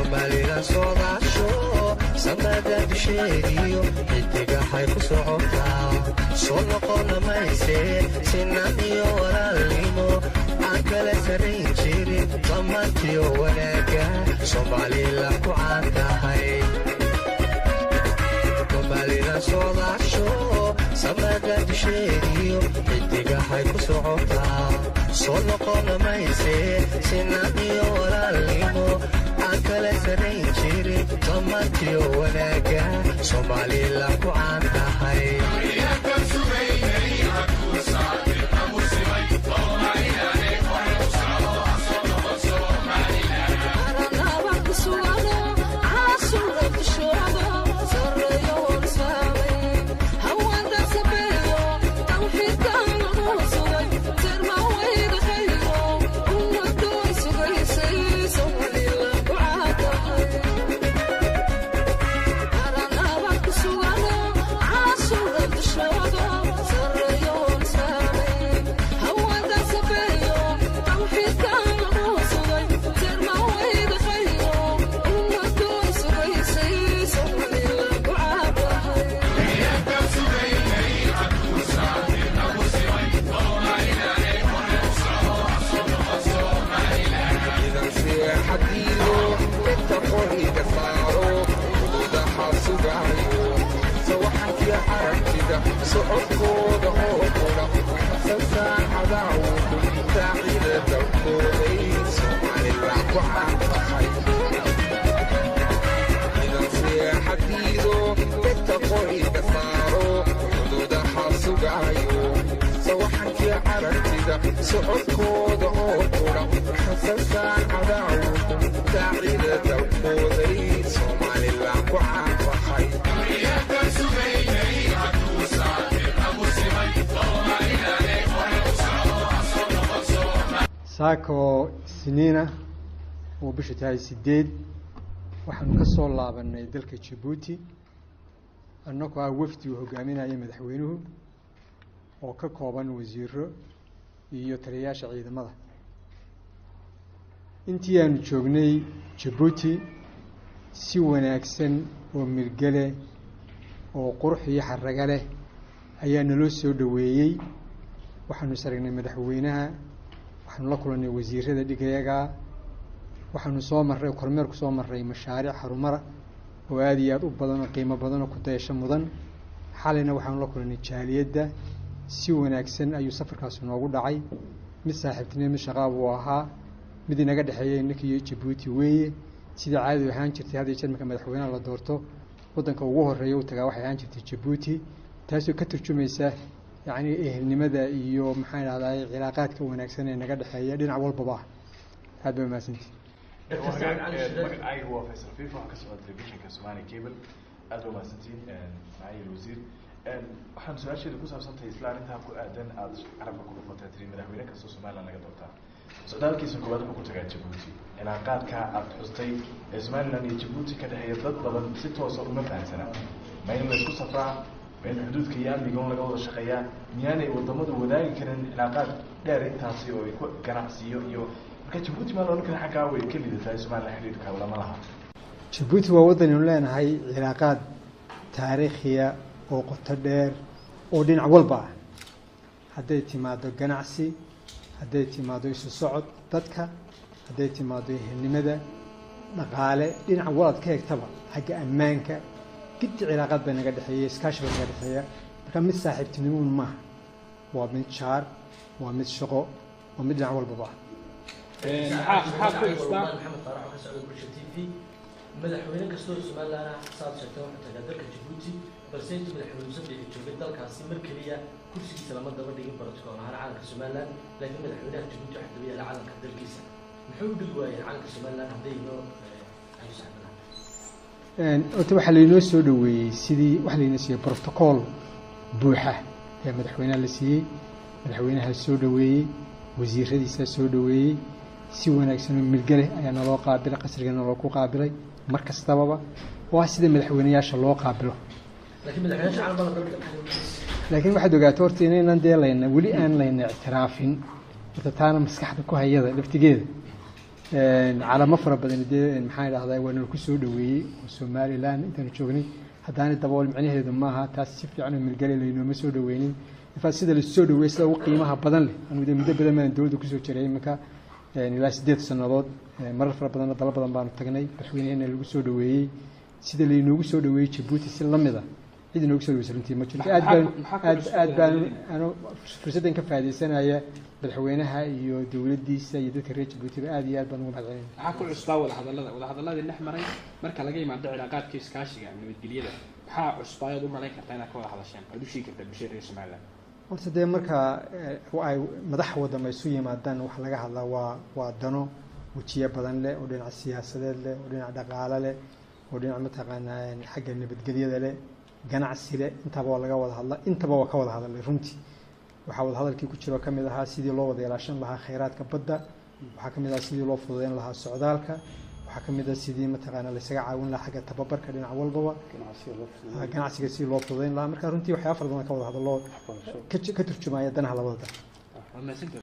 Somalila sodasho samada bisheegiyo xidiga hay ku socota soo noqona mayse sinaniyo walaalnimo aan kala sarin jirin dhammaantiyo wanaaga Somalila ku caantahay Somalila sodasho samada bisheegiyo xidiga hay ku socota soo noqona mayse sinaniyo walaalnimo aan kala sarin jirin dhammaantiyo wanaaga Somalila ku caantahay saako siniina oo bisha tahay 8 waxaan ka soo laabanay dalka Djibouti annagoo wafdi uu hogaaminayay madaxweynuhu oo ka kooban wasiiro iyo taliyayaasha ciidamada intii aan joognay Djibouti si wanaagsan oo mirgale oo qurux iyo xaraga leh ayaa naloo soo dhaweeyay waxaanu saragnay madaxweynaha waxaanu la kulanay wasiirada dhigayaga waxaanu soo marray kormeer ku soo marray mashaariic xarumada oo aad iyo aad u badan oo qiimo badan oo ku dayasho mudan xalayna waxaanu la kulanay jaaliyadda si wanaagsan ayuu safarkaas noogu dhacay mid saaxiibtinimo mid shaqo uu ahaa mid inaga dhaxeeyay ninkii Djibouti weeye sida caadi ahaan jirtay hadii jarmalka madaxweynaha la doorto wadanka ugu horeeya uu tagaa waxay ahaan jirtay Djibouti taasoo ka turjumaysa يعني ehelnimada iyo maxay raadayay cilaaqaadka wanaagsan ee naga dhaxeeya dhinac walba aad bay maasantii magacaaygu waa Faisal Fifa ka soo telefishinka Somali Cable aad bay maasantiin maayil wasiir waxaan su'aasheedu ku saabsantahay islaaminta ku aadan aad arabka ku dhufatay tiri madaxweyne kasta Soomaaliland laga doortaa sodaalkiisa koowaad ku tagaa Djibouti cilaaqaadka aad xustay ee Soomaaliland iyo Djibouti ka dhaxeeya dad badan si toos ah uma fahansana ma in la isku safraa بين حدود كيان يقولون لك أول شقيان مياني والضمد وذاك كان علاقات دار إنتاسي ويكون كنعسيو يو كجبوتي ما لو نكره حكاوي كل اللي تسمع الحديث كولا ما لها جبوتي ووطن لنا هاي علاقات تاريخية وقطة دير ودين عول با هديتي ما دو كنعسي هديتي ما دو يسوع تدك هديتي ما دو هالنمدة نقالة دين عولت كيك تبع حق أمانك قد علاقات بين قد حية سكاش بين قد حية كم صاحب تنمون ما ومن شعر ومن شقو ومن دعوة البابا. حاكم الإسلام محمد فرح وكسعود برشة تي مدحوينك السوري سؤال أنا صار شتوه حتى قدرك جيبوتي بس أنت مدحوين سبب الجوبين دالك عاصمة كلية كل شيء سلامات دبر دقيقة برتقال على عالم سومالان لكن مدحوينك جيبوتي حتى بيا العالم كدر كيسة محب الجوايا عالم سومالان هدي نوع waxa laynoo soo dhaweeyay sidii wax laynoo siiyay protocol buuxa ee madaxweynaha la siiyay madaxweynaha soo dhaweeyay wasiiradiisa soo dhaweeyay si wanaagsan oo milgale ayaa naloo qaabilay qasrigan loo ku qaabilay markastaba waa sida madaxweynayaasha loo qaabilo laakiin waxa dogaato horta inaan deelayna wali aan layna ictiraafin taana maskaxda ku hayada laftigeeda calamo fara badan dee maxaan idhahdaa waa nala ku soo dhaweeyey oo Somaliland intaanu joognay haddaanay dabool macnaheedu maaha taas si fiican oo milgale laynooma soo dhaweynin ifaa sida la soo dhaweeyey sida ugu qiimaha badan leh anu muddo badan baan dowladda kusoo jiray iminka ilaa 8 sannadood marar fara badan dal badan baanu tagnay madaxweynaheena lagu soo dhaweeyey sida laynoogu soo dhaweeyey Djibouti si lamid ah cid inoogu soo dhaweysay runtii ma jirto aad baan anu fursaddan ka faa'iideysanaya madaxweynaha iyo dowladdiisa iyo dadka reer Djibouti aad iyo aad baan ugu mahadcelinayaa maxaa ku cusbaa wada hadallada dhex maray marka laga yimaado cilaaqaadka iskaashiga nabadgelyada maxaa cusbaayad u malayn kartaa inaad ka wada hadasheen aad u sheegi kartaa bulshada reer Somaliland horta dee marka ay madax wadamo isu yimaadaan wax laga hadlaa waa dano wajiyo badan leh oo dhinaca siyaasadeed leh oo dhinaca dhaqaale leh oo dhinaca mataqaanaa xagga nabadgelyada leh ganacsi leh intaba waa laga wada hadlaa intaba waa ka wada hadalay runtii waxaa wada hadalkii ku jiro ka mid ahaa sidii loo wada ilaashan lahaa khayraadka badda waxaa ka mid ahaa sidii loo fududeyn lahaa socdaalka waxaa ka mid ah sidii mataqaanaa la isaga caawin lahaa xagga tababarka dhinac walbaba ganacsiga sidii loo fududeyn lahaa marka runtii waxyaabo fara badan ka wada hadaloo ka turjumaya danaha labada dal